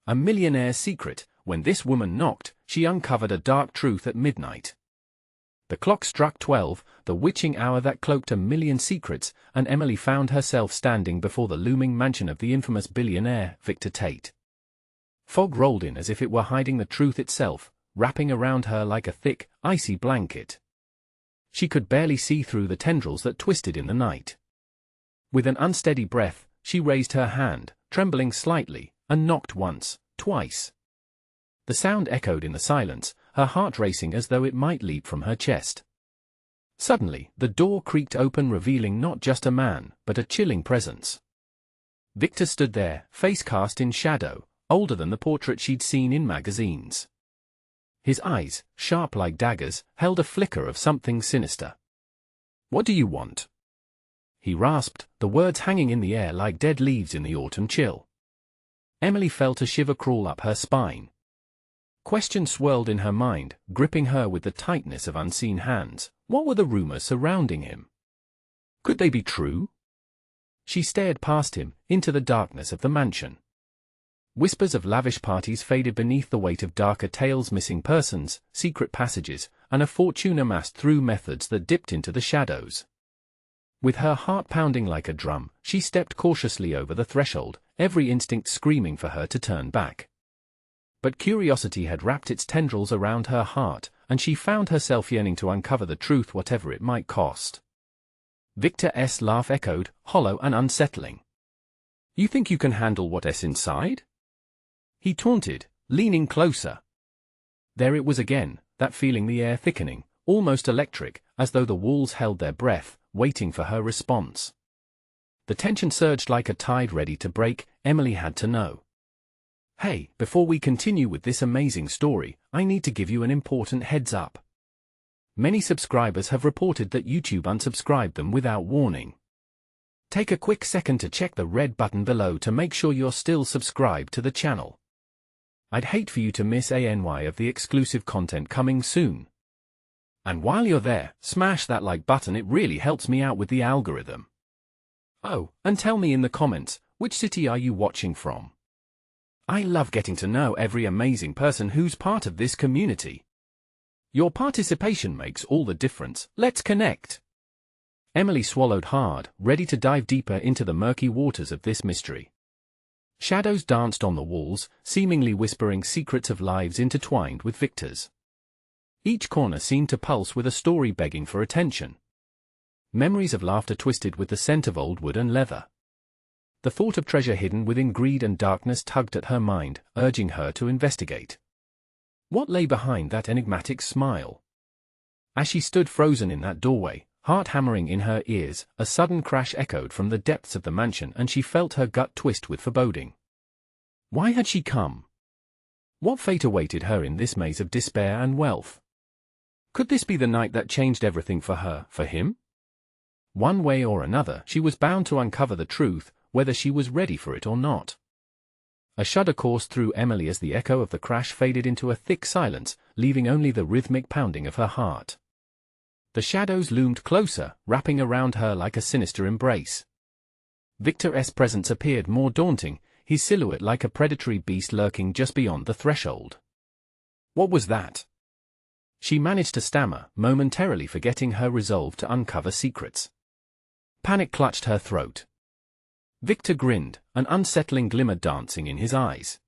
A millionaire's secret. When this woman knocked, she uncovered a dark truth at midnight. The clock struck 12, the witching hour that cloaked a million secrets, and Emily found herself standing before the looming mansion of the infamous billionaire, Victor Tate. Fog rolled in as if it were hiding the truth itself, wrapping around her like a thick, icy blanket. She could barely see through the tendrils that twisted in the night. With an unsteady breath, she raised her hand, trembling slightly, and knocked once, twice. The sound echoed in the silence, her heart racing as though it might leap from her chest. Suddenly, the door creaked open, revealing not just a man, but a chilling presence. Victor stood there, face cast in shadow, older than the portrait she'd seen in magazines. His eyes, sharp like daggers, held a flicker of something sinister. "What do you want?" he rasped, the words hanging in the air like dead leaves in the autumn chill. Emily felt a shiver crawl up her spine. Questions swirled in her mind, gripping her with the tightness of unseen hands. What were the rumors surrounding him? Could they be true? She stared past him, into the darkness of the mansion. Whispers of lavish parties faded beneath the weight of darker tales, missing persons, secret passages, and a fortune amassed through methods that dipped into the shadows. With her heart pounding like a drum, she stepped cautiously over the threshold, every instinct screaming for her to turn back. But curiosity had wrapped its tendrils around her heart, and she found herself yearning to uncover the truth whatever it might cost. Victor's laugh echoed, hollow and unsettling. "You think you can handle what's inside?" he taunted, leaning closer. There it was again, that feeling, the air thickening, almost electric, as though the walls held their breath, waiting for her response. The tension surged like a tide ready to break. Emily had to know. "Hey, before we continue with this amazing story, I need to give you an important heads up. Many subscribers have reported that YouTube unsubscribed them without warning. Take a quick second to check the red button below to make sure you're still subscribed to the channel. I'd hate for you to miss any of the exclusive content coming soon. And while you're there, smash that like button, it really helps me out with the algorithm. Oh, and tell me in the comments, which city are you watching from? I love getting to know every amazing person who's part of this community. Your participation makes all the difference. Let's connect." Emily swallowed hard, ready to dive deeper into the murky waters of this mystery. Shadows danced on the walls, seemingly whispering secrets of lives intertwined with Victor's. Each corner seemed to pulse with a story begging for attention. Memories of laughter twisted with the scent of old wood and leather. The thought of treasure hidden within greed and darkness tugged at her mind, urging her to investigate. What lay behind that enigmatic smile? As she stood frozen in that doorway, heart hammering in her ears, a sudden crash echoed from the depths of the mansion, and she felt her gut twist with foreboding. Why had she come? What fate awaited her in this maze of despair and wealth? Could this be the night that changed everything for her, for him? One way or another, she was bound to uncover the truth, whether she was ready for it or not. A shudder coursed through Emily as the echo of the crash faded into a thick silence, leaving only the rhythmic pounding of her heart. The shadows loomed closer, wrapping around her like a sinister embrace. Victor's presence appeared more daunting, his silhouette like a predatory beast lurking just beyond the threshold. What was that? She managed to stammer, momentarily forgetting her resolve to uncover secrets. Panic clutched her throat. Victor grinned, an unsettling glimmer dancing in his eyes.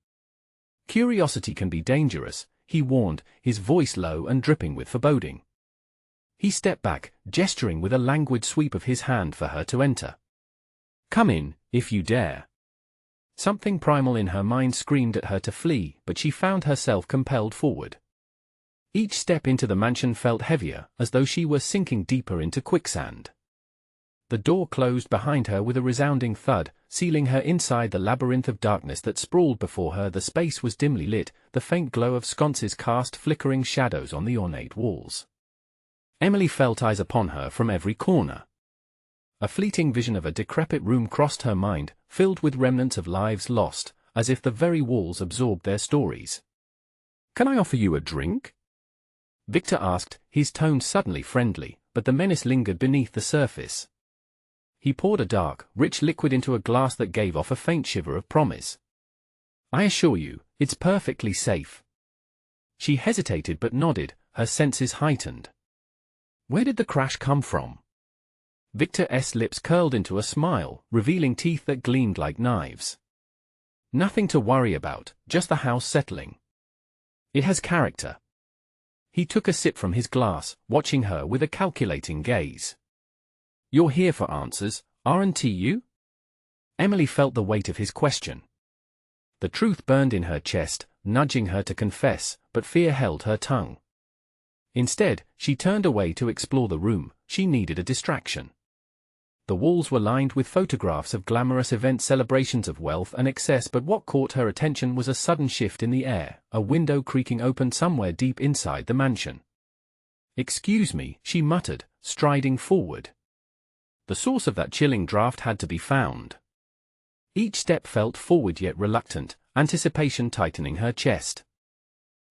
"Curiosity can be dangerous," he warned, his voice low and dripping with foreboding. He stepped back, gesturing with a languid sweep of his hand for her to enter. "Come in, if you dare." Something primal in her mind screamed at her to flee, but she found herself compelled forward. Each step into the mansion felt heavier, as though she were sinking deeper into quicksand. The door closed behind her with a resounding thud, sealing her inside the labyrinth of darkness that sprawled before her. The space was dimly lit, the faint glow of sconces cast flickering shadows on the ornate walls. Emily felt eyes upon her from every corner. A fleeting vision of a decrepit room crossed her mind, filled with remnants of lives lost, as if the very walls absorbed their stories. "Can I offer you a drink?" Victor asked, his tone suddenly friendly, but the menace lingered beneath the surface. He poured a dark, rich liquid into a glass that gave off a faint shiver of promise. "I assure you, It's perfectly safe." She hesitated but nodded, her senses heightened. Where did the crash come from? Victor's lips curled into a smile, revealing teeth that gleamed like knives. "Nothing to worry about, just the house settling. It has character." He took a sip from his glass, watching her with a calculating gaze. "You're here for answers, aren't you?" Emily felt the weight of his question. The truth burned in her chest, nudging her to confess, but fear held her tongue. Instead, she turned away to explore the room. She needed a distraction. The walls were lined with photographs of glamorous event celebrations of wealth and excess, but what caught her attention was a sudden shift in the air, a window creaking open somewhere deep inside the mansion. "Excuse me," she muttered, striding forward. The source of that chilling draft had to be found. Each step felt forward yet reluctant, anticipation tightening her chest.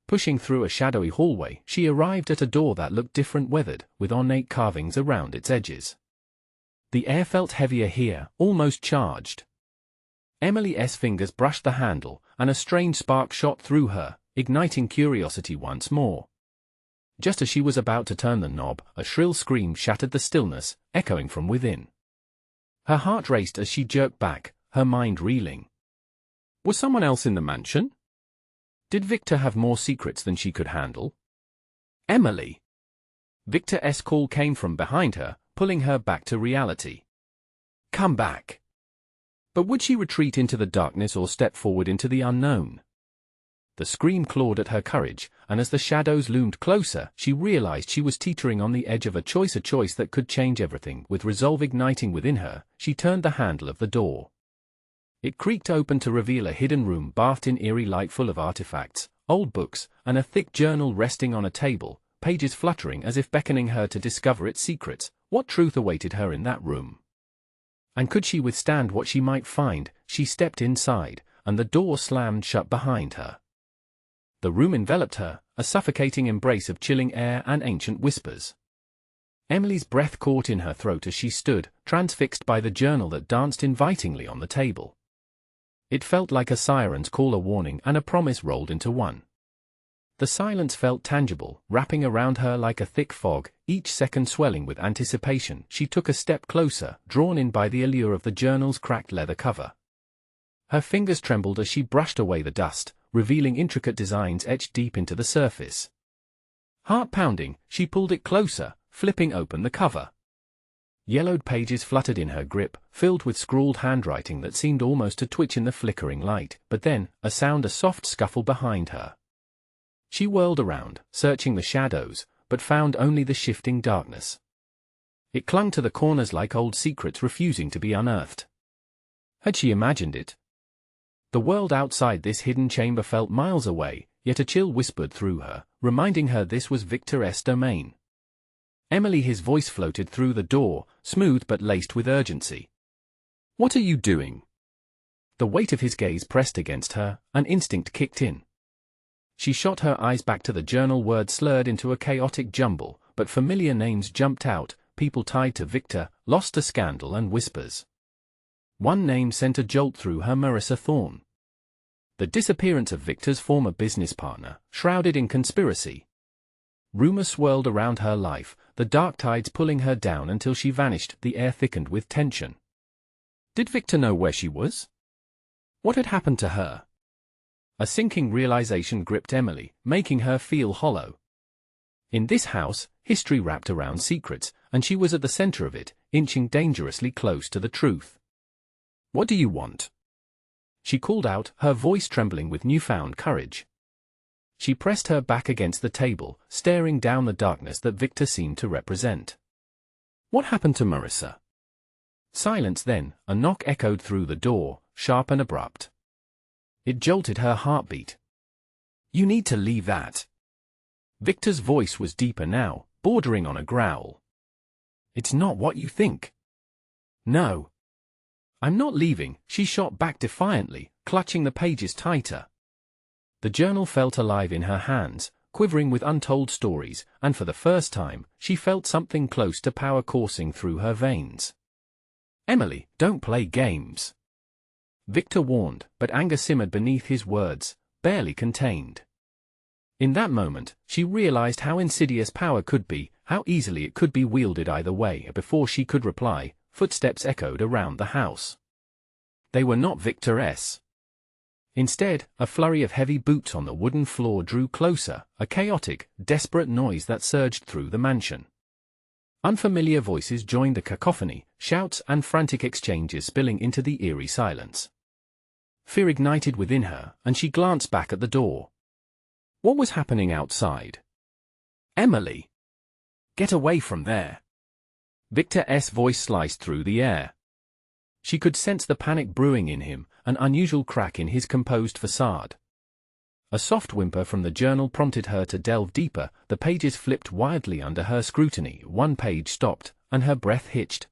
Pushing through a shadowy hallway, she arrived at a door that looked different, weathered, with ornate carvings around its edges. The air felt heavier here, almost charged. Emily's fingers brushed the handle, and a strange spark shot through her, igniting curiosity once more. Just as she was about to turn the knob, a shrill scream shattered the stillness, echoing from within. Her heart raced as she jerked back, her mind reeling. Was someone else in the mansion? Did Victor have more secrets than she could handle? "Emily!" Victor's call came from behind her, pulling her back to reality. "Come back." But would she retreat into the darkness or step forward into the unknown? The scream clawed at her courage, and as the shadows loomed closer, she realized she was teetering on the edge of a choice that could change everything. With resolve igniting within her, she turned the handle of the door. It creaked open to reveal a hidden room bathed in eerie light full of artifacts, old books, and a thick journal resting on a table, pages fluttering as if beckoning her to discover its secrets. What truth awaited her in that room? And could she withstand what she might find? She stepped inside, and the door slammed shut behind her. The room enveloped her, a suffocating embrace of chilling air and ancient whispers. Emily's breath caught in her throat as she stood, transfixed by the journal that danced invitingly on the table. It felt like a siren's call, a warning and a promise rolled into one. The silence felt tangible, wrapping around her like a thick fog, each second swelling with anticipation. She took a step closer, drawn in by the allure of the journal's cracked leather cover. Her fingers trembled as she brushed away the dust, revealing intricate designs etched deep into the surface. Heart pounding, she pulled it closer, flipping open the cover. Yellowed pages fluttered in her grip, filled with scrawled handwriting that seemed almost to twitch in the flickering light. But then, a soft scuffle behind her. She whirled around, searching the shadows, but found only the shifting darkness. It clung to the corners like old secrets refusing to be unearthed. Had she imagined it? The world outside this hidden chamber felt miles away, yet a chill whispered through her, reminding her this was Victor's domain. "Emily," his voice floated through the door, smooth but laced with urgency. "What are you doing?" The weight of his gaze pressed against her, an instinct kicked in. She shot her eyes back to the journal, words slurred into a chaotic jumble, but familiar names jumped out, people tied to Victor, lost to scandal and whispers. One name sent a jolt through her: Marissa Thorne. The disappearance of Victor's former business partner, shrouded in conspiracy. Rumors swirled around her life, the dark tides pulling her down until she vanished. The air thickened with tension. Did Victor know where she was? What had happened to her? A sinking realization gripped Emily, making her feel hollow. In this house, history wrapped around secrets, and she was at the center of it, inching dangerously close to the truth. "What do you want?" she called out, her voice trembling with newfound courage. She pressed her back against the table, staring down the darkness that Victor seemed to represent. "What happened to Marissa?" Silence. Then, a knock echoed through the door, sharp and abrupt. It jolted her heartbeat. "You need to leave that." Victor's voice was deeper now, bordering on a growl. "It's not what you think." "No. I'm not leaving," she shot back defiantly, clutching the pages tighter. The journal felt alive in her hands, quivering with untold stories, and for the first time, she felt something close to power coursing through her veins. "Emily, don't play games," Victor warned, but anger simmered beneath his words. barely contained. In that moment, she realized how insidious power could be, how easily it could be wielded either way. Before she could reply, footsteps echoed around the house. They were not Victor's. Instead, a flurry of heavy boots on the wooden floor drew closer, a chaotic, desperate noise that surged through the mansion. Unfamiliar voices joined the cacophony, shouts and frantic exchanges spilling into the eerie silence. Fear ignited within her, and she glanced back at the door. What was happening outside? Emily! Get away from there! Victor's voice sliced through the air. She could sense the panic brewing in him, an unusual crack in his composed facade. A soft whimper from the journal prompted her to delve deeper. The pages flipped wildly under her scrutiny. One page stopped, and her breath hitched.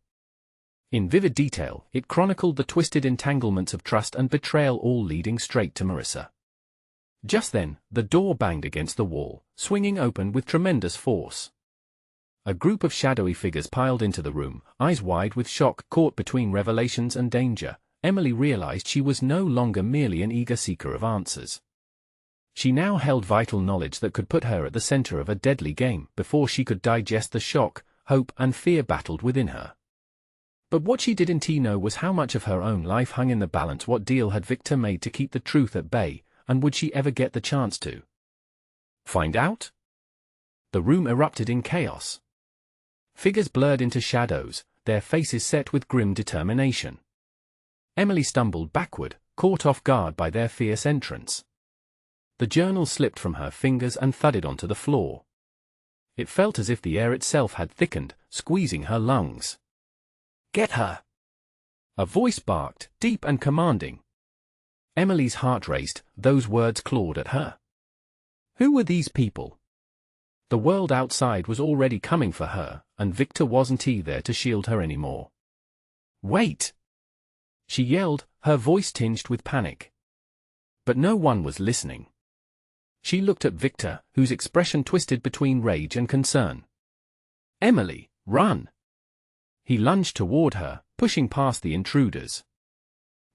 In vivid detail, it chronicled the twisted entanglements of trust and betrayal, all leading straight to Marissa. Just then, the door banged against the wall, swinging open with tremendous force. A group of shadowy figures piled into the room, eyes wide with shock. Caught between revelations and danger, Emily realized she was no longer merely an eager seeker of answers. She now held vital knowledge that could put her at the center of a deadly game. Before she could digest the shock, hope and fear battled within her. But what she didn't know was how much of her own life hung in the balance. What deal had Victor made to keep the truth at bay, and would she ever get the chance to find out? The room erupted in chaos. Figures blurred into shadows, their faces set with grim determination. Emily stumbled backward, caught off guard by their fierce entrance. The journal slipped from her fingers and thudded onto the floor. It felt as if the air itself had thickened, squeezing her lungs. Get her! A voice barked, deep and commanding. Emily's heart raced, those words clawed at her. Who were these people? The world outside was already coming for her, and Victor wasn't there to shield her anymore. Wait! She yelled, her voice tinged with panic. But no one was listening. She looked at Victor, whose expression twisted between rage and concern. Emily, run! He lunged toward her, pushing past the intruders.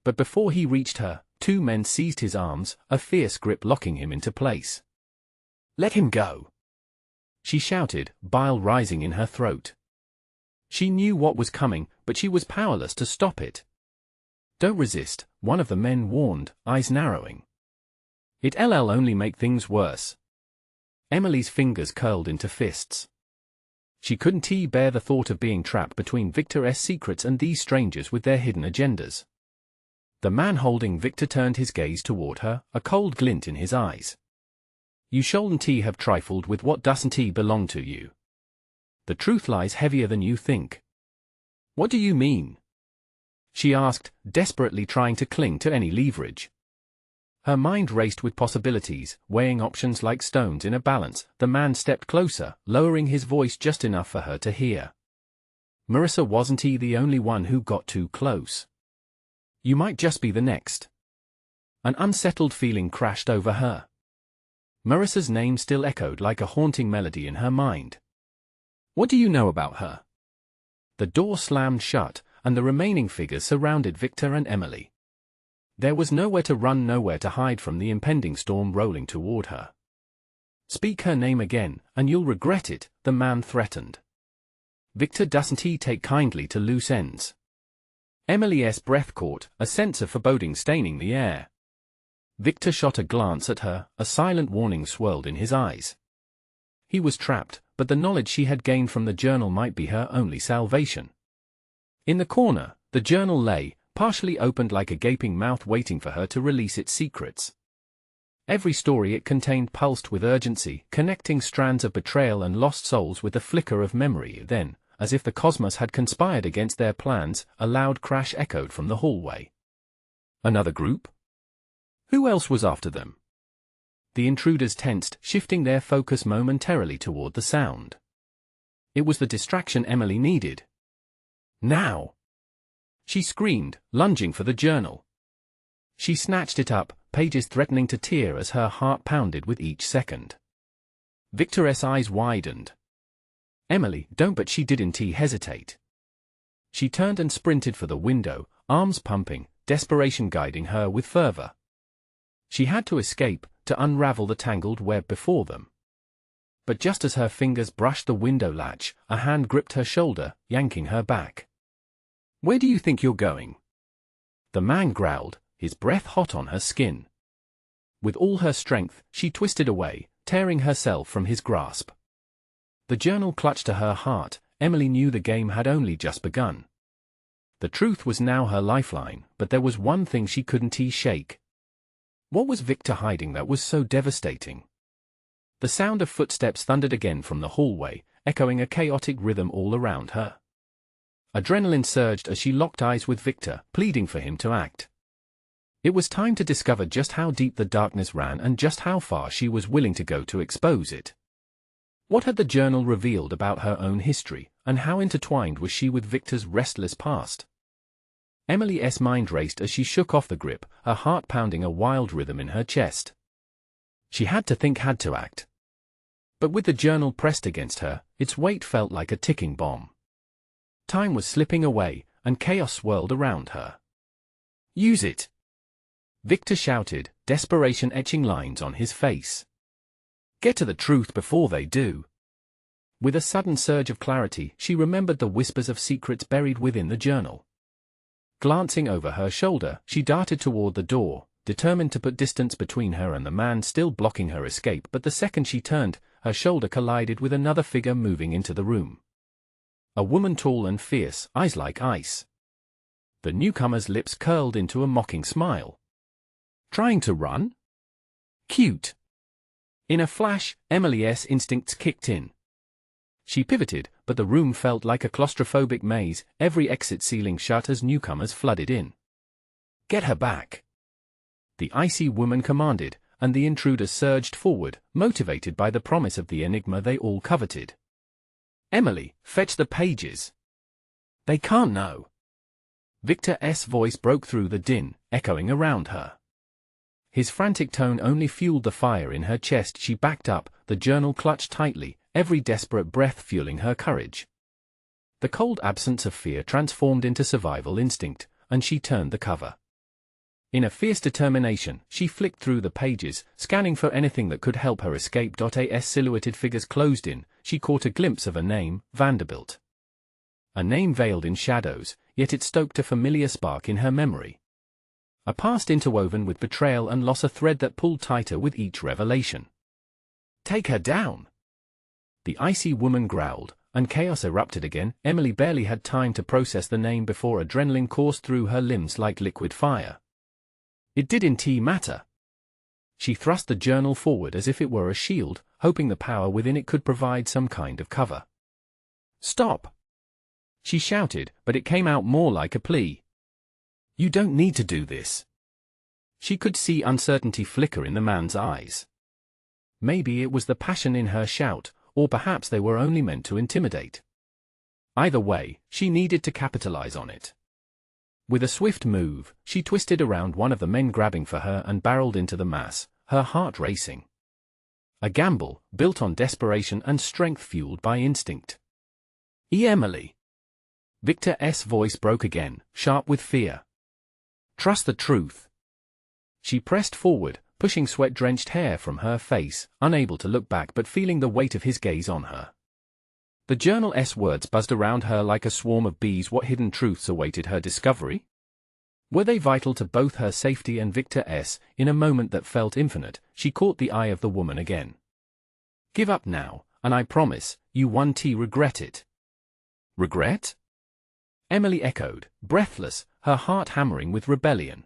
But before he reached her, two men seized his arms, a fierce grip locking him into place. Let him go! She shouted, bile rising in her throat. She knew what was coming, but she was powerless to stop it. Don't resist, one of the men warned, eyes narrowing. It'll only make things worse. Emily's fingers curled into fists. She couldn't bear the thought of being trapped between Victor's secrets and these strangers with their hidden agendas. The man holding Victor turned his gaze toward her, a cold glint in his eyes. You shouldn't have trifled with what doesn't belong to you. The truth lies heavier than you think. What do you mean? She asked, desperately trying to cling to any leverage. Her mind raced with possibilities, weighing options like stones in a balance. The man stepped closer, lowering his voice just enough for her to hear. Marissa wasn't the only one who got too close. You might just be the next. An unsettled feeling crashed over her. Marissa's name still echoed like a haunting melody in her mind. What do you know about her? The door slammed shut, and the remaining figures surrounded Victor and Emily. There was nowhere to run, nowhere to hide from the impending storm rolling toward her. Speak her name again, and you'll regret it, the man threatened. Victor doesn't take kindly to loose ends. Emily's breath caught, a sense of foreboding staining the air. Victor shot a glance at her, a silent warning swirled in his eyes. He was trapped, but the knowledge she had gained from the journal might be her only salvation. In the corner, the journal lay, partially opened like a gaping mouth waiting for her to release its secrets. Every story it contained pulsed with urgency, connecting strands of betrayal and lost souls with a flicker of memory. Then, as if the cosmos had conspired against their plans, a loud crash echoed from the hallway. Another group? Who else was after them? The intruders tensed, shifting their focus momentarily toward the sound. It was the distraction Emily needed. Now! She screamed, lunging for the journal. She snatched it up, pages threatening to tear as her heart pounded with each second. Victor's eyes widened. Emily, don't, but she didn't hesitate. She turned and sprinted for the window, arms pumping, desperation guiding her with fervor. She had to escape, to unravel the tangled web before them. But just as her fingers brushed the window latch, a hand gripped her shoulder, yanking her back. "Where do you think you're going?" The man growled, his breath hot on her skin. With all her strength, she twisted away, tearing herself from his grasp. The journal clutched to her heart. Emily knew the game had only just begun. The truth was now her lifeline, but there was one thing she couldn't shake. What was Victor hiding that was so devastating? The sound of footsteps thundered again from the hallway, echoing a chaotic rhythm all around her. Adrenaline surged as she locked eyes with Victor, pleading for him to act. It was time to discover just how deep the darkness ran and just how far she was willing to go to expose it. What had the journal revealed about her own history, and how intertwined was she with Victor's restless past? Emily's mind raced as she shook off the grip, her heart pounding a wild rhythm in her chest. She had to think, had to act. But with the journal pressed against her, its weight felt like a ticking bomb. Time was slipping away, and chaos swirled around her. "Use it!" Victor shouted, desperation etching lines on his face. "Get to the truth before they do." With a sudden surge of clarity, she remembered the whispers of secrets buried within the journal. Glancing over her shoulder, she darted toward the door, determined to put distance between her and the man still blocking her escape. But the second she turned, her shoulder collided with another figure moving into the room. A woman tall and fierce, eyes like ice. The newcomer's lips curled into a mocking smile. "Trying to run? Cute." In a flash, Emily's instincts kicked in. She pivoted, but the room felt like a claustrophobic maze, every exit ceiling shut as newcomers flooded in. "Get her back!" the icy woman commanded, and the intruders surged forward, motivated by the promise of the enigma they all coveted. "Emily, fetch the pages." "They can't know." Victor's voice broke through the din, echoing around her. His frantic tone only fueled the fire in her chest. She backed up, the journal clutched tightly, every desperate breath fueling her courage. The cold absence of fear transformed into survival instinct, and she turned the cover. In a fierce determination, she flicked through the pages, scanning for anything that could help her escape. As silhouetted figures closed in, she caught a glimpse of a name, Vanderbilt. A name veiled in shadows, yet it stoked a familiar spark in her memory. A past interwoven with betrayal and loss, a thread that pulled tighter with each revelation. "Take her down!" the icy woman growled, and chaos erupted again. Emily barely had time to process the name before adrenaline coursed through her limbs like liquid fire. It didn't matter. She thrust the journal forward as if it were a shield, hoping the power within it could provide some kind of cover. "Stop!" she shouted, but it came out more like a plea. "You don't need to do this." She could see uncertainty flicker in the man's eyes. Maybe it was the passion in her shout, or perhaps they were only meant to intimidate. Either way, she needed to capitalize on it. With a swift move, she twisted around one of the men grabbing for her and barreled into the mass, her heart racing. A gamble, built on desperation and strength fueled by instinct. Emily!" Victor's voice broke again, sharp with fear. "Trust the truth." She pressed forward, pushing sweat-drenched hair from her face, unable to look back but feeling the weight of his gaze on her. The journal's words buzzed around her like a swarm of bees. What hidden truths awaited her discovery? Were they vital to both her safety and Victor's? In a moment that felt infinite, she caught the eye of the woman again. "Give up now, and I promise, you won't regret it." "Regret?" Emily echoed, breathless, her heart hammering with rebellion.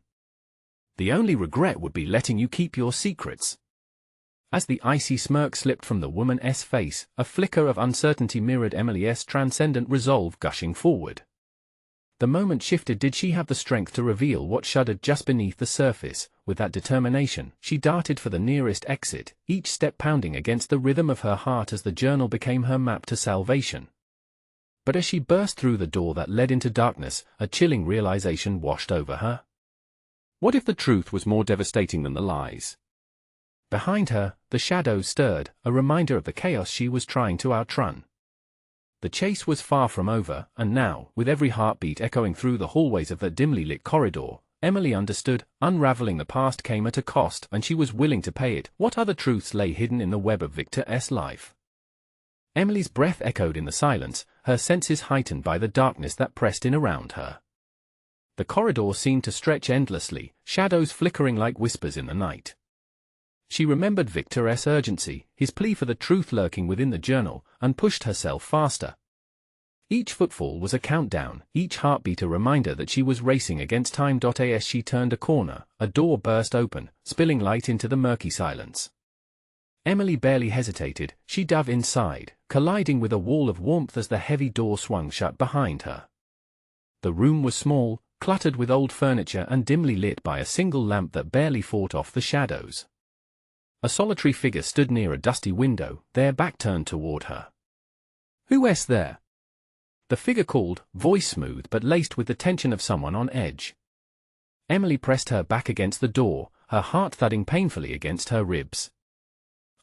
"The only regret would be letting you keep your secrets." As the icy smirk slipped from the woman's face, a flicker of uncertainty mirrored Emily's transcendent resolve gushing forward. The moment shifted. Did she have the strength to reveal what shuddered just beneath the surface? With that determination, she darted for the nearest exit, each step pounding against the rhythm of her heart as the journal became her map to salvation. But as she burst through the door that led into darkness, a chilling realization washed over her. What if the truth was more devastating than the lies? Behind her, the shadows stirred, a reminder of the chaos she was trying to outrun. The chase was far from over, and now, with every heartbeat echoing through the hallways of that dimly lit corridor, Emily understood, unraveling the past came at a cost and she was willing to pay it. What other truths lay hidden in the web of Victor's life? Emily's breath echoed in the silence, her senses heightened by the darkness that pressed in around her. The corridor seemed to stretch endlessly, shadows flickering like whispers in the night. She remembered Victor's urgency, his plea for the truth lurking within the journal, and pushed herself faster. Each footfall was a countdown, each heartbeat a reminder that she was racing against time. As she turned a corner, a door burst open, spilling light into the murky silence. Emily barely hesitated, she dove inside, colliding with a wall of warmth as the heavy door swung shut behind her. The room was small, cluttered with old furniture and dimly lit by a single lamp that barely fought off the shadows. A solitary figure stood near a dusty window, their back turned toward her. "Who's there?" The figure called, voice smooth but laced with the tension of someone on edge. Emily pressed her back against the door, her heart thudding painfully against her ribs.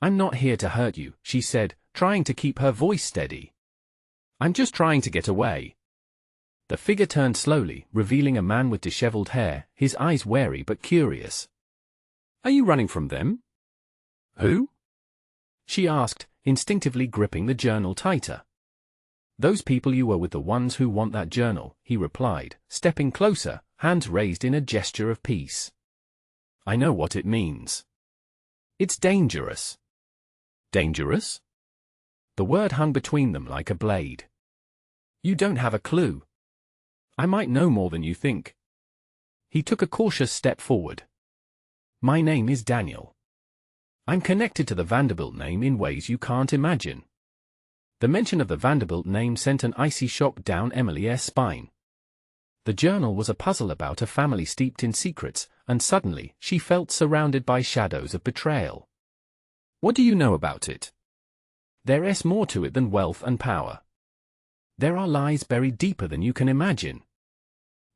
"I'm not here to hurt you," she said, trying to keep her voice steady. "I'm just trying to get away." The figure turned slowly, revealing a man with disheveled hair, his eyes wary but curious. "Are you running from them?" "Who?" she asked, instinctively gripping the journal tighter. "Those people you were with, the ones who want that journal," he replied, stepping closer, hands raised in a gesture of peace. "I know what it means. It's dangerous." "Dangerous?" The word hung between them like a blade. "You don't have a clue. I might know more than you think." He took a cautious step forward. "My name is Daniel. I'm connected to the Vanderbilt name in ways you can't imagine." The mention of the Vanderbilt name sent an icy shock down Emily's spine. The journal was a puzzle about a family steeped in secrets, and suddenly she felt surrounded by shadows of betrayal. "What do you know about it?" "There's more to it than wealth and power. There are lies buried deeper than you can imagine."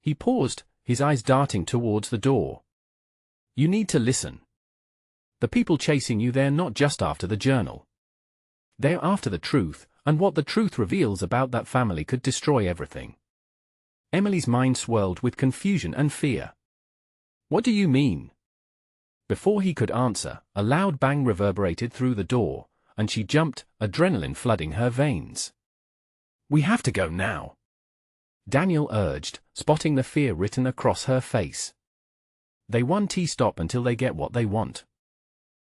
He paused, his eyes darting towards the door. "You need to listen. The people chasing you, they're not just after the journal. They're after the truth, and what the truth reveals about that family could destroy everything." Emily's mind swirled with confusion and fear. "What do you mean?" Before he could answer, a loud bang reverberated through the door, and she jumped, adrenaline flooding her veins. "We have to go now," Daniel urged, spotting the fear written across her face. "They won't stop until they get what they want."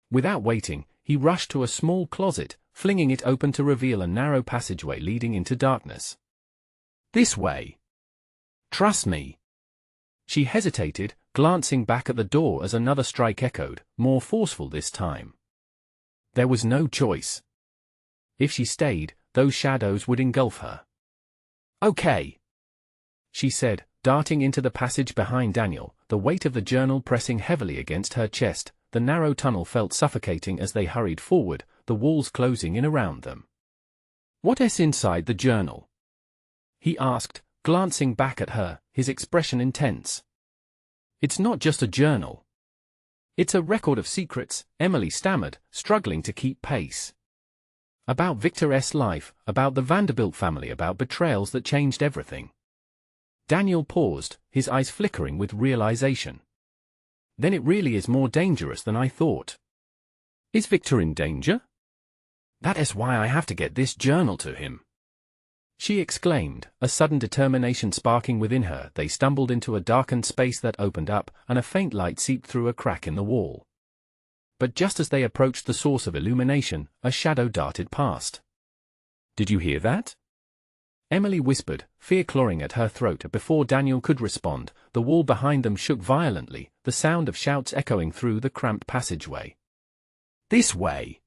Without waiting, he rushed to a small closet, flinging it open to reveal a narrow passageway leading into darkness. "This way. Trust me." She hesitated, glancing back at the door as another strike echoed, more forceful this time. There was no choice. If she stayed, those shadows would engulf her. "Okay," she said, darting into the passage behind Daniel, the weight of the journal pressing heavily against her chest. The narrow tunnel felt suffocating as they hurried forward, the walls closing in around them. "What's inside the journal?" he asked, glancing back at her, his expression intense. "It's not just a journal. It's a record of secrets," Emily stammered, struggling to keep pace. "About Victor's life, about the Vanderbilt family, about betrayals that changed everything." Daniel paused, his eyes flickering with realization. "Then it really is more dangerous than I thought." "Is Victor in danger?" "That is why I have to get this journal to him," she exclaimed, a sudden determination sparking within her. They stumbled into a darkened space that opened up, and a faint light seeped through a crack in the wall. But just as they approached the source of illumination, a shadow darted past. "Did you hear that?" Emily whispered, fear clawing at her throat. Before Daniel could respond, the wall behind them shook violently, the sound of shouts echoing through the cramped passageway. "This way!"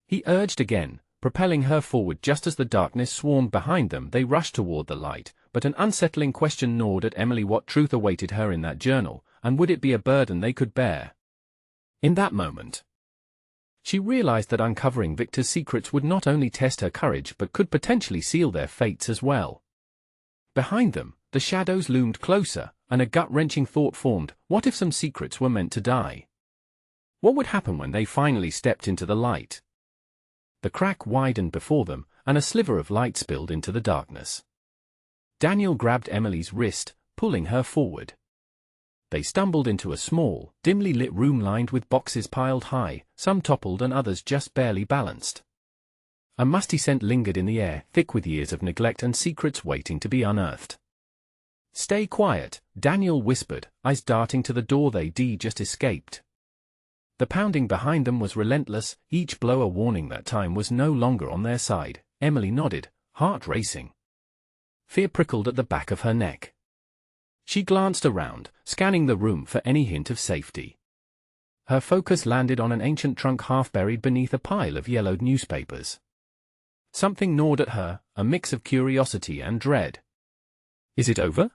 he urged again, propelling her forward. Just as the darkness swarmed behind them, they rushed toward the light, but an unsettling question gnawed at Emily. What truth awaited her in that journal, and would it be a burden they could bear? In that moment, she realized that uncovering Victor's secrets would not only test her courage but could potentially seal their fates as well. Behind them, the shadows loomed closer, and a gut-wrenching thought formed: what if some secrets were meant to die? What would happen when they finally stepped into the light? The crack widened before them, and a sliver of light spilled into the darkness. Daniel grabbed Emily's wrist, pulling her forward. They stumbled into a small, dimly lit room lined with boxes piled high, some toppled and others just barely balanced. A musty scent lingered in the air, thick with years of neglect and secrets waiting to be unearthed. "Stay quiet," Daniel whispered, eyes darting to the door they'd just escaped. The pounding behind them was relentless, each blow a warning that time was no longer on their side. Emily nodded, heart racing. Fear prickled at the back of her neck. She glanced around, scanning the room for any hint of safety. Her focus landed on an ancient trunk half buried beneath a pile of yellowed newspapers. Something gnawed at her, a mix of curiosity and dread. "Is it over?"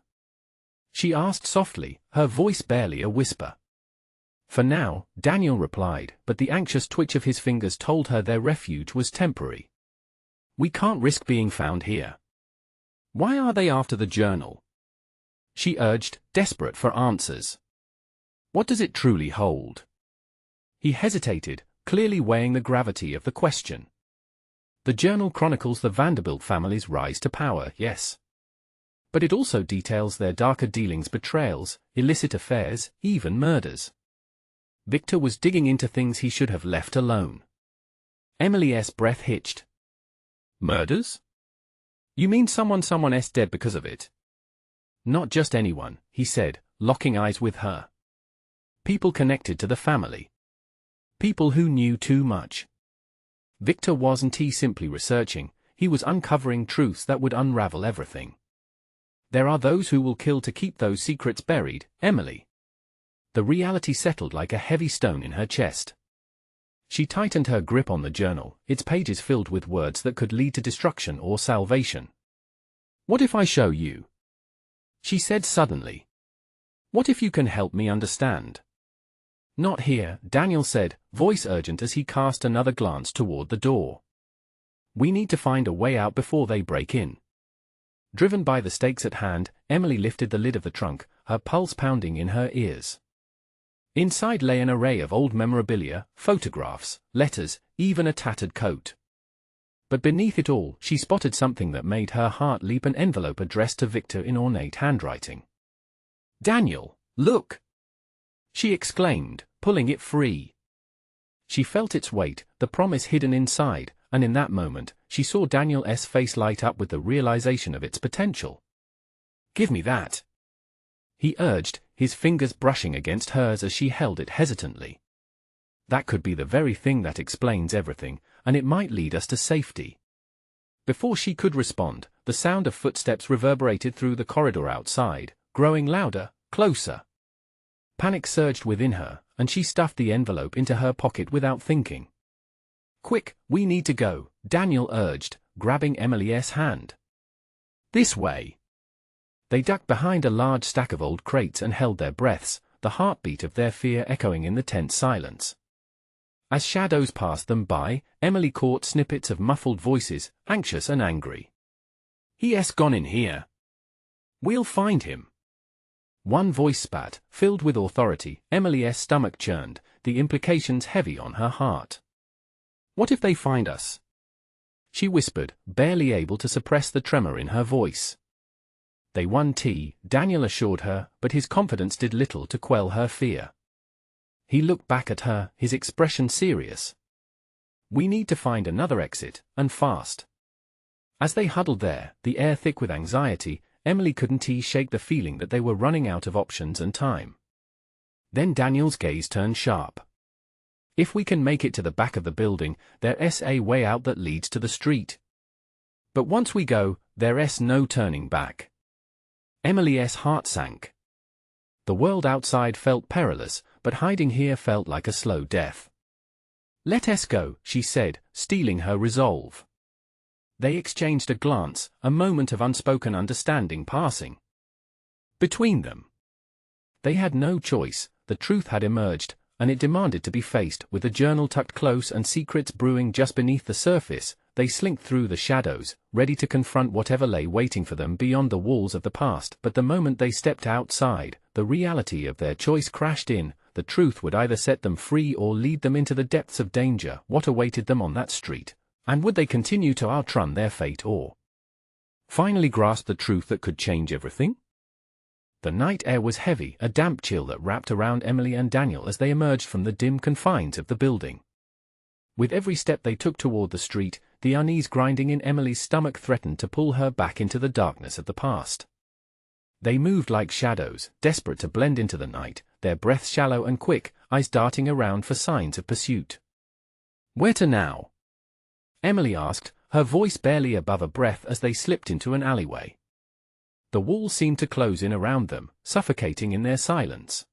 she asked softly, her voice barely a whisper. "For now," Daniel replied, but the anxious twitch of his fingers told her their refuge was temporary. "We can't risk being found here." "Why are they after the journal?" she urged, desperate for answers. "What does it truly hold?" He hesitated, clearly weighing the gravity of the question. The journal chronicles the Vanderbilt family's rise to power, yes. But it also details their darker dealings, betrayals, illicit affairs, even murders. Victor was digging into things he should have left alone. Emily's breath hitched. "Murders? You mean someone's dead because of it?" "Not just anyone," he said, locking eyes with her. "People connected to the family. People who knew too much." Victor wasn't simply researching, he was uncovering truths that would unravel everything. "There are those who will kill to keep those secrets buried, Emily." The reality settled like a heavy stone in her chest. She tightened her grip on the journal, its pages filled with words that could lead to destruction or salvation. "What if I show you?" she said suddenly. "What if you can help me understand?" "Not here," Daniel said, voice urgent as he cast another glance toward the door. "We need to find a way out before they break in." Driven by the stakes at hand, Emily lifted the lid of the trunk, her pulse pounding in her ears. Inside lay an array of old memorabilia, photographs, letters, even a tattered coat. But beneath it all, she spotted something that made her heart leap, an envelope addressed to Victor in ornate handwriting. "Daniel, look!" she exclaimed, pulling it free. She felt its weight, the promise hidden inside, and in that moment, she saw Daniel's face light up with the realization of its potential. "Give me that," he urged, his fingers brushing against hers as she held it hesitantly. "That could be the very thing that explains everything, and it might lead us to safety." Before she could respond, the sound of footsteps reverberated through the corridor outside, growing louder, closer. Panic surged within her, and she stuffed the envelope into her pocket without thinking. "Quick, we need to go," Daniel urged, grabbing Emily's hand. "This way." They ducked behind a large stack of old crates and held their breaths, the heartbeat of their fear echoing in the tense silence. As shadows passed them by, Emily caught snippets of muffled voices, anxious and angry. "He's gone in here. We'll find him." One voice spat, filled with authority. Emily's stomach churned, the implications heavy on her heart. "What if they find us?" she whispered, barely able to suppress the tremor in her voice. "They won't," Daniel assured her, but his confidence did little to quell her fear. He looked back at her, his expression serious. "We need to find another exit, and fast." As they huddled there, the air thick with anxiety, Emily couldn't shake the feeling that they were running out of options and time. Then Daniel's gaze turned sharp. "If we can make it to the back of the building, there's a way out that leads to the street. But once we go, there's no turning back." Emily's heart sank. The world outside felt perilous, but hiding here felt like a slow death. "Let us go," she said, steeling her resolve. They exchanged a glance, a moment of unspoken understanding passing between them. They had no choice, the truth had emerged, and it demanded to be faced. With the journal tucked close and secrets brewing just beneath the surface, they slinked through the shadows, ready to confront whatever lay waiting for them beyond the walls of the past. But the moment they stepped outside, the reality of their choice crashed in. The truth would either set them free or lead them into the depths of danger. What awaited them on that street? And would they continue to outrun their fate or finally grasp the truth that could change everything? The night air was heavy, a damp chill that wrapped around Emily and Daniel as they emerged from the dim confines of the building. With every step they took toward the street, the unease grinding in Emily's stomach threatened to pull her back into the darkness of the past. They moved like shadows, desperate to blend into the night, their breaths shallow and quick, eyes darting around for signs of pursuit. "Where to now?" Emily asked, her voice barely above a breath as they slipped into an alleyway. The walls seemed to close in around them, suffocating in their silence.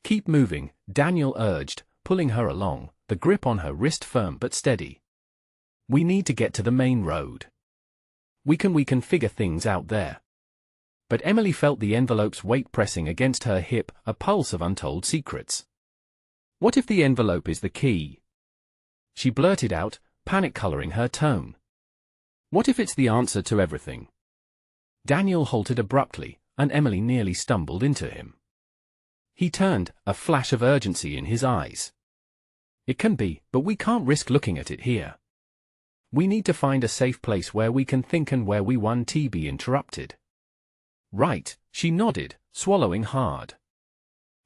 "Keep moving," Daniel urged, pulling her along, the grip on her wrist firm but steady. "We need to get to the main road. We can figure things out there." But Emily felt the envelope's weight pressing against her hip, a pulse of untold secrets. "What if the envelope is the key?" She blurted out, panic coloring her tone. "What if it's the answer to everything?" Daniel halted abruptly, and Emily nearly stumbled into him. He turned, a flash of urgency in his eyes. "It can be, but we can't risk looking at it here. We need to find a safe place where we can think and where we won't be interrupted." "Right," she nodded, swallowing hard.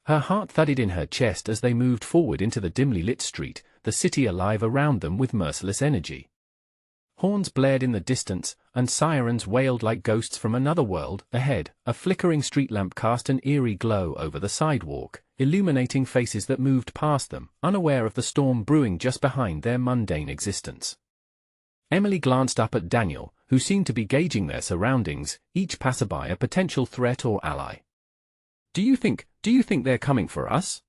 Her heart thudded in her chest as they moved forward into the dimly lit street, the city alive around them with merciless energy. Horns blared in the distance, and sirens wailed like ghosts from another world. Ahead, a flickering street lamp cast an eerie glow over the sidewalk, illuminating faces that moved past them, unaware of the storm brewing just behind their mundane existence. Emily glanced up at Daniel, who seemed to be gauging their surroundings, each passerby a potential threat or ally. Do you think they're coming for us?"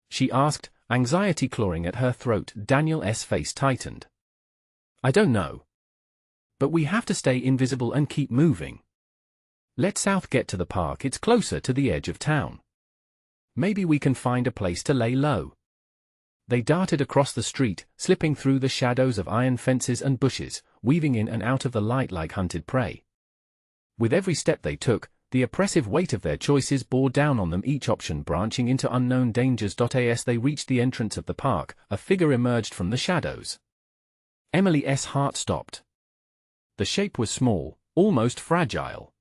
she asked, anxiety clawing at her throat. Daniel's face tightened. "I don't know. But we have to stay invisible and keep moving. Let South get to the park, it's closer to the edge of town. Maybe we can find a place to lay low." They darted across the street, slipping through the shadows of iron fences and bushes, weaving in and out of the light like hunted prey. With every step they took, the oppressive weight of their choices bore down on them, each option branching into unknown dangers. As they reached the entrance of the park, a figure emerged from the shadows. Emily's heart stopped. The shape was small, almost fragile.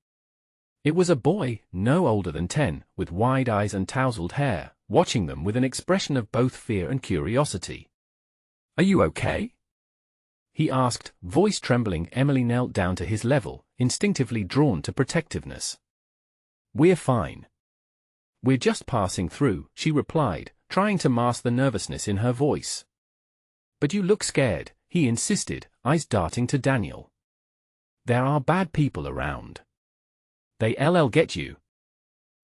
It was a boy, no older than 10, with wide eyes and tousled hair, watching them with an expression of both fear and curiosity. "Are you okay?" he asked, voice trembling. Emily knelt down to his level, instinctively drawn to protectiveness. "We're fine. We're just passing through," she replied, trying to mask the nervousness in her voice. "But you look scared," he insisted, eyes darting to Daniel. "There are bad people around. They'll get you."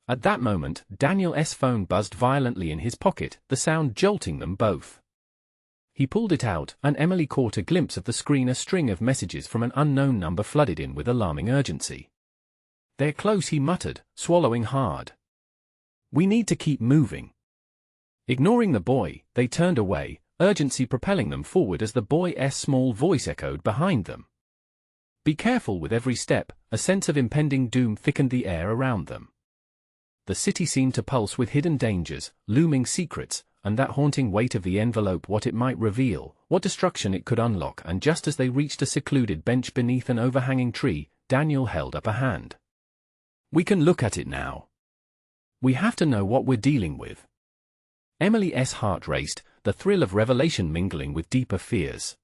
At that moment, Daniel's phone buzzed violently in his pocket, the sound jolting them both. He pulled it out, and Emily caught a glimpse of the screen. A string of messages from an unknown number flooded in with alarming urgency. "They're close," he muttered, swallowing hard. "We need to keep moving." Ignoring the boy, they turned away, urgency propelling them forward as the boy's small voice echoed behind them. "Be careful with every step," a sense of impending doom thickened the air around them. The city seemed to pulse with hidden dangers, looming secrets, and that haunting weight of the envelope, what it might reveal, what destruction it could unlock. And just as they reached a secluded bench beneath an overhanging tree, Daniel held up a hand. "We can look at it now. We have to know what we're dealing with." Emily's heart raced, the thrill of revelation mingling with deeper fears.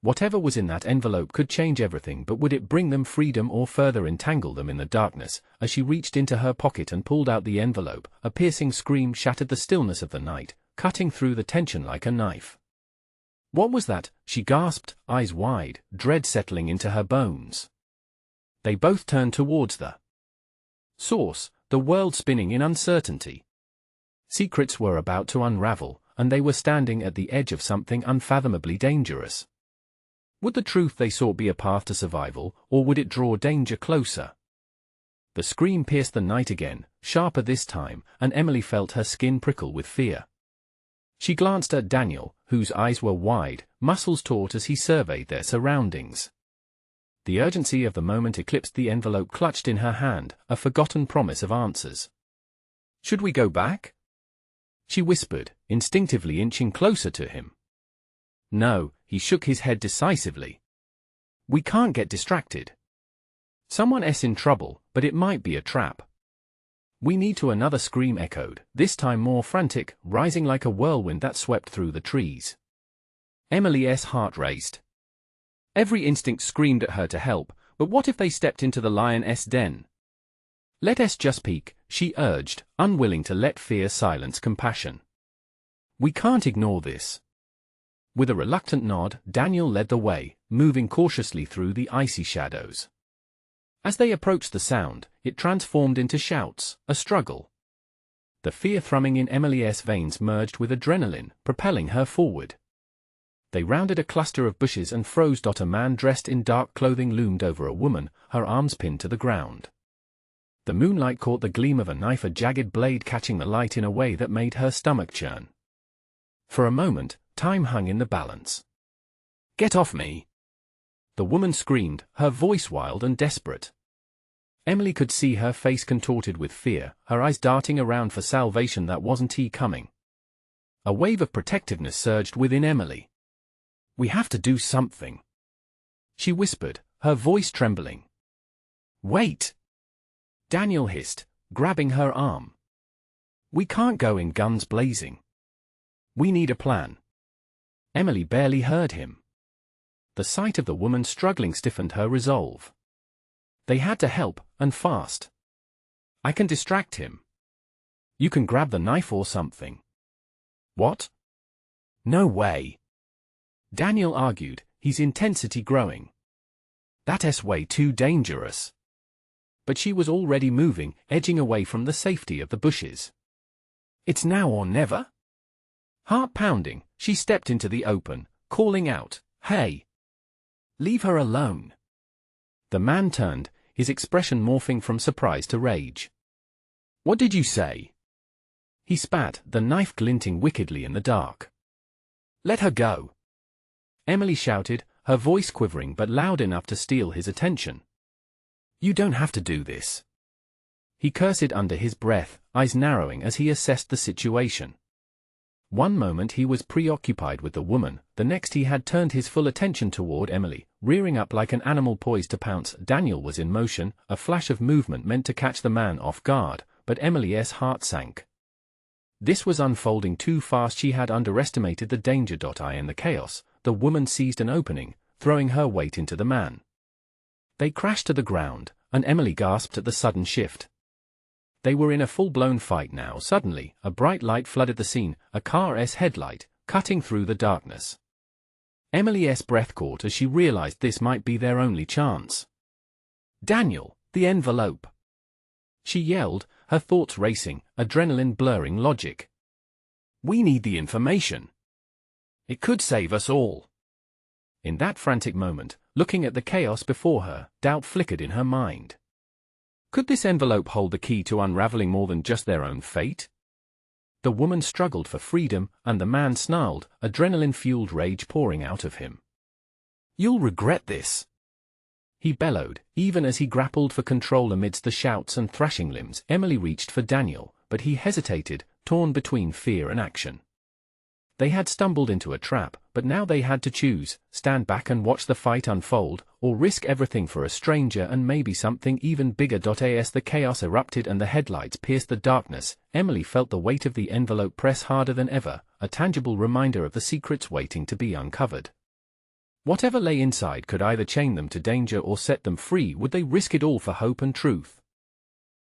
Whatever was in that envelope could change everything, but would it bring them freedom or further entangle them in the darkness? As she reached into her pocket and pulled out the envelope, a piercing scream shattered the stillness of the night, cutting through the tension like a knife. "What was that?" she gasped, eyes wide, dread settling into her bones. They both turned towards the source, the world spinning in uncertainty. Secrets were about to unravel, and they were standing at the edge of something unfathomably dangerous. Would the truth they sought be a path to survival, or would it draw danger closer? The scream pierced the night again, sharper this time, and Emily felt her skin prickle with fear. She glanced at Daniel, whose eyes were wide, muscles taut as he surveyed their surroundings. The urgency of the moment eclipsed the envelope clutched in her hand, a forgotten promise of answers. "Should we go back?" she whispered, instinctively inching closer to him. "No," he shook his head decisively. "We can't get distracted. Someone's in trouble, but it might be a trap." We need to, another scream echoed, this time more frantic, rising like a whirlwind that swept through the trees. Emily's heart raced. Every instinct screamed at her to help, but what if they stepped into the lion's den? Let us just peek, she urged, unwilling to let fear silence compassion. We can't ignore this. With a reluctant nod, Daniel led the way, moving cautiously through the icy shadows. As they approached the sound, it transformed into shouts, a struggle. The fear thrumming in Emily's veins merged with adrenaline, propelling her forward. They rounded a cluster of bushes and froze. A man dressed in dark clothing loomed over a woman, her arms pinned to the ground. The moonlight caught the gleam of a knife, a jagged blade catching the light in a way that made her stomach churn. For a moment, time hung in the balance. "Get off me!" the woman screamed, her voice wild and desperate. Emily could see her face contorted with fear, her eyes darting around for salvation that wasn't coming. A wave of protectiveness surged within Emily. "We have to do something," she whispered, her voice trembling. "Wait!" Daniel hissed, grabbing her arm. "We can't go in guns blazing. We need a plan." Emily barely heard him. The sight of the woman struggling stiffened her resolve. They had to help, and fast. "I can distract him. You can grab the knife or something." "What?" "No way," Daniel argued, his intensity growing. "That's way too dangerous." But she was already moving, edging away from the safety of the bushes. "It's now or never." Heart pounding, she stepped into the open, calling out, "Hey! Leave her alone." The man turned, his expression morphing from surprise to rage. "What did you say?" He spat, the knife glinting wickedly in the dark. "Let her go," Emily shouted, her voice quivering but loud enough to steal his attention. "You don't have to do this," he cursed under his breath, eyes narrowing as he assessed the situation. One moment he was preoccupied with the woman, the next he had turned his full attention toward Emily, rearing up like an animal poised to pounce. Daniel was in motion, a flash of movement meant to catch the man off guard, but Emily's heart sank. This was unfolding too fast. She had underestimated the danger. In the chaos, the woman seized an opening, throwing her weight into the man. They crashed to the ground, and Emily gasped at the sudden shift. They were in a full-blown fight now. Suddenly, a bright light flooded the scene, a car's headlight, cutting through the darkness. Emily's breath caught as she realized this might be their only chance. "Daniel, the envelope!" she yelled, her thoughts racing, adrenaline blurring logic. "We need the information. It could save us all." In that frantic moment, looking at the chaos before her, doubt flickered in her mind. Could this envelope hold the key to unraveling more than just their own fate? The woman struggled for freedom, and the man snarled, adrenaline-fueled rage pouring out of him. "You'll regret this," he bellowed, even as he grappled for control amidst the shouts and thrashing limbs. Emily reached for Daniel, but he hesitated, torn between fear and action. They had stumbled into a trap, but now they had to choose, stand back and watch the fight unfold, or risk everything for a stranger and maybe something even bigger. As the chaos erupted and the headlights pierced the darkness, Emily felt the weight of the envelope press harder than ever, a tangible reminder of the secrets waiting to be uncovered. Whatever lay inside could either chain them to danger or set them free. Would they risk it all for hope and truth?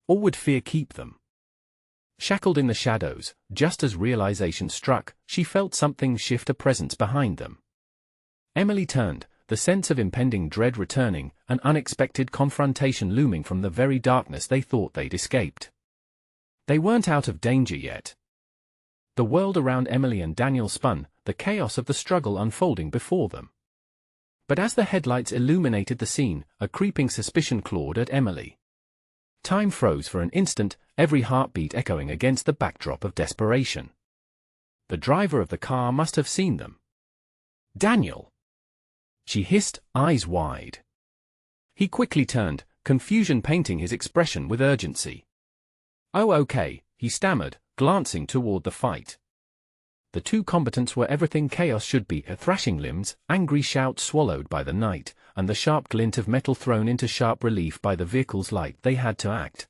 Or would fear keep them? Shackled in the shadows, just as realization struck, she felt something shift, a presence behind them. Emily turned, the sense of impending dread returning, an unexpected confrontation looming from the very darkness they thought they'd escaped. They weren't out of danger yet. The world around Emily and Daniel spun, the chaos of the struggle unfolding before them. But as the headlights illuminated the scene, a creeping suspicion clawed at Emily. Time froze for an instant, every heartbeat echoing against the backdrop of desperation. The driver of the car must have seen them. "Daniel!" she hissed, eyes wide. He quickly turned, confusion painting his expression with urgency. "Oh, okay," he stammered, glancing toward the fight. The two combatants were everything chaos should be, thrashing limbs, angry shouts swallowed by the night, and the sharp glint of metal thrown into sharp relief by the vehicle's light. They had to act.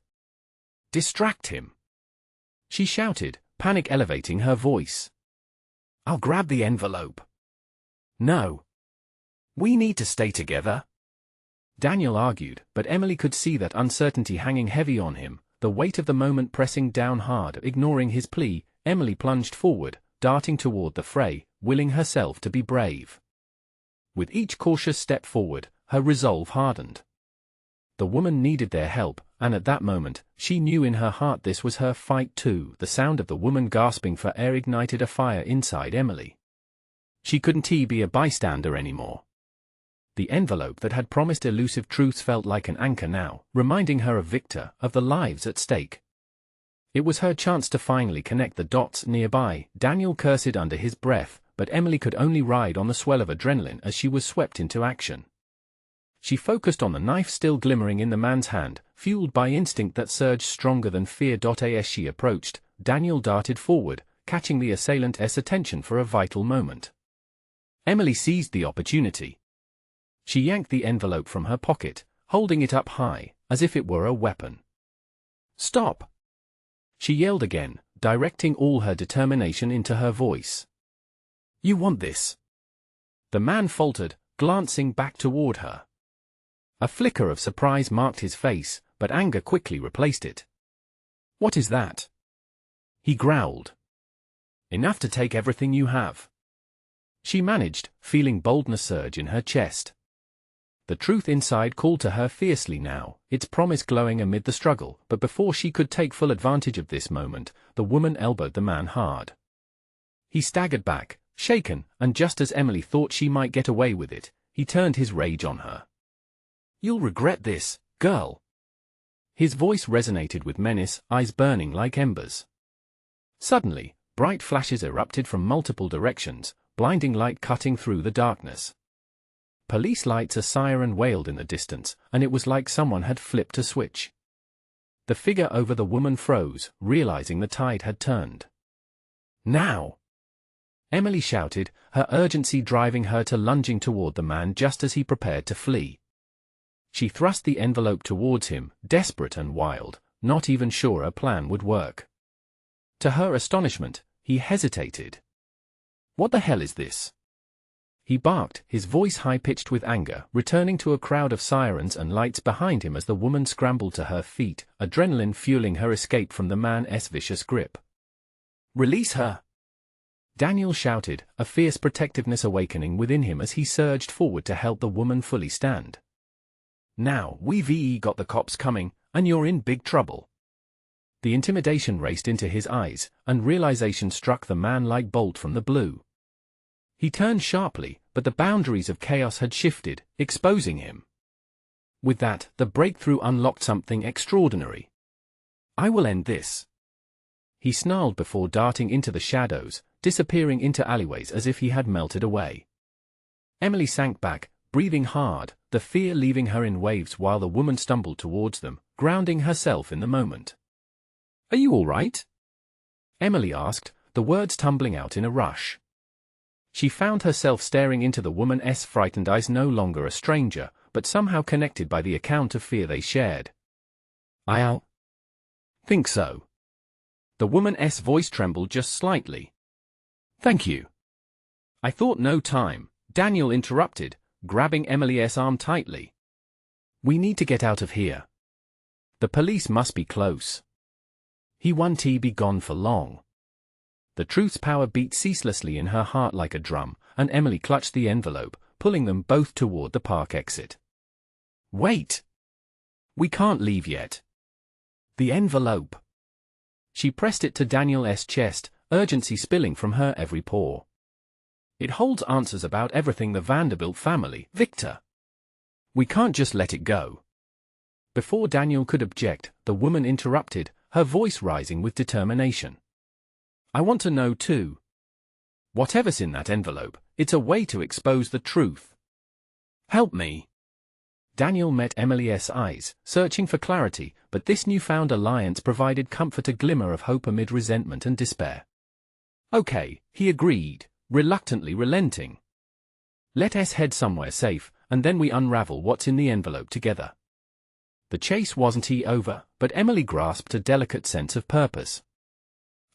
Distract him!" she shouted, panic elevating her voice. "I'll grab the envelope." "No. We need to stay together," Daniel argued, but Emily could see that uncertainty hanging heavy on him, the weight of the moment pressing down hard. Ignoring his plea, Emily plunged forward, darting toward the fray, willing herself to be brave. With each cautious step forward, her resolve hardened. The woman needed their help, and at that moment, she knew in her heart this was her fight too. The sound of the woman gasping for air ignited a fire inside Emily. She couldn't be a bystander anymore. The envelope that had promised elusive truths felt like an anchor now, reminding her of Victor, of the lives at stake. It was her chance to finally connect the dots. Nearby, Daniel cursed under his breath, but Emily could only ride on the swell of adrenaline as she was swept into action. She focused on the knife still glimmering in the man's hand, fueled by instinct that surged stronger than fear. As she approached, Daniel darted forward, catching the assailant's attention for a vital moment. Emily seized the opportunity. She yanked the envelope from her pocket, holding it up high, as if it were a weapon. "Stop!" she yelled again, directing all her determination into her voice. "You want this?" The man faltered, glancing back toward her. A flicker of surprise marked his face, but anger quickly replaced it. "What is that?" he growled. "Enough to take everything you have," she managed, feeling boldness surge in her chest. The truth inside called to her fiercely now, its promise glowing amid the struggle, but before she could take full advantage of this moment, the woman elbowed the man hard. He staggered back, shaken, and just as Emily thought she might get away with it, he turned his rage on her. "You'll regret this, girl." His voice resonated with menace, eyes burning like embers. Suddenly, bright flashes erupted from multiple directions, blinding light cutting through the darkness. Police lights, a siren wailed in the distance, and it was like someone had flipped a switch. The figure over the woman froze, realizing the tide had turned. "Now!" Emily shouted, her urgency driving her to lunging toward the man just as he prepared to flee. She thrust the envelope towards him, desperate and wild, not even sure her plan would work. To her astonishment, he hesitated. "What the hell is this?" he barked, his voice high-pitched with anger, returning to a crowd of sirens and lights behind him as the woman scrambled to her feet, adrenaline fueling her escape from the man's vicious grip. "Release her!" Daniel shouted, a fierce protectiveness awakening within him as he surged forward to help the woman fully stand. "Now, we've got the cops coming, and you're in big trouble." The intimidation raced into his eyes, and realization struck the man like bolt from the blue. He turned sharply, but the boundaries of chaos had shifted, exposing him. With that, the breakthrough unlocked something extraordinary. "I will end this," he snarled before darting into the shadows, disappearing into alleyways as if he had melted away. Emily sank back, breathing hard, the fear leaving her in waves while the woman stumbled towards them, grounding herself in the moment. "Are you all right?" Emily asked, the words tumbling out in a rush. She found herself staring into the woman's frightened eyes, no longer a stranger, but somehow connected by the account of fear they shared. "I think so." The woman's voice trembled just slightly. "Thank you." "I thought no time," Daniel interrupted, grabbing Emily's arm tightly. "We need to get out of here. The police must be close. He won't be gone for long." The truth's power beat ceaselessly in her heart like a drum, and Emily clutched the envelope, pulling them both toward the park exit. "Wait! We can't leave yet." "The envelope." She pressed it to Daniel's chest, urgency spilling from her every pore. "It holds answers about everything the Vanderbilt family, Victor. We can't just let it go." Before Daniel could object, the woman interrupted, her voice rising with determination. "I want to know too. Whatever's in that envelope, it's a way to expose the truth. Help me." Daniel met Emily's eyes, searching for clarity, but this newfound alliance provided comfort, a glimmer of hope amid resentment and despair. "Okay," he agreed, reluctantly relenting. "Let us head somewhere safe, and then we unravel what's in the envelope together." The chase wasn't over, but Emily grasped a delicate sense of purpose.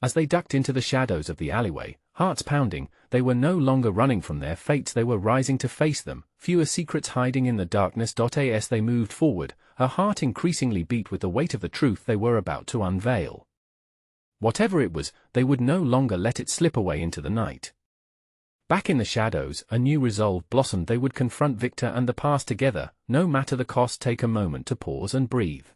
As they ducked into the shadows of the alleyway, hearts pounding, they were no longer running from their fates, they were rising to face them, fewer secrets hiding in the darkness. As they moved forward, her heart increasingly beat with the weight of the truth they were about to unveil. Whatever it was, they would no longer let it slip away into the night. Back in the shadows, a new resolve blossomed. They would confront Victor and the past together, no matter the cost. Take a moment to pause and breathe.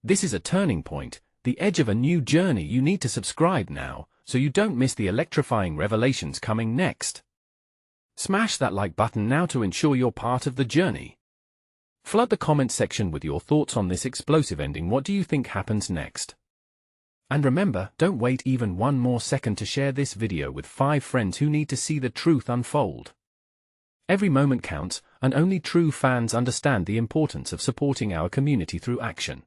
This is a turning point, the edge of a new journey. You need to subscribe now, so you don't miss the electrifying revelations coming next. Smash that like button now to ensure you're part of the journey. Flood the comment section with your thoughts on this explosive ending. What do you think happens next? And remember, don't wait even one more second to share this video with 5 friends who need to see the truth unfold. Every moment counts, and only true fans understand the importance of supporting our community through action.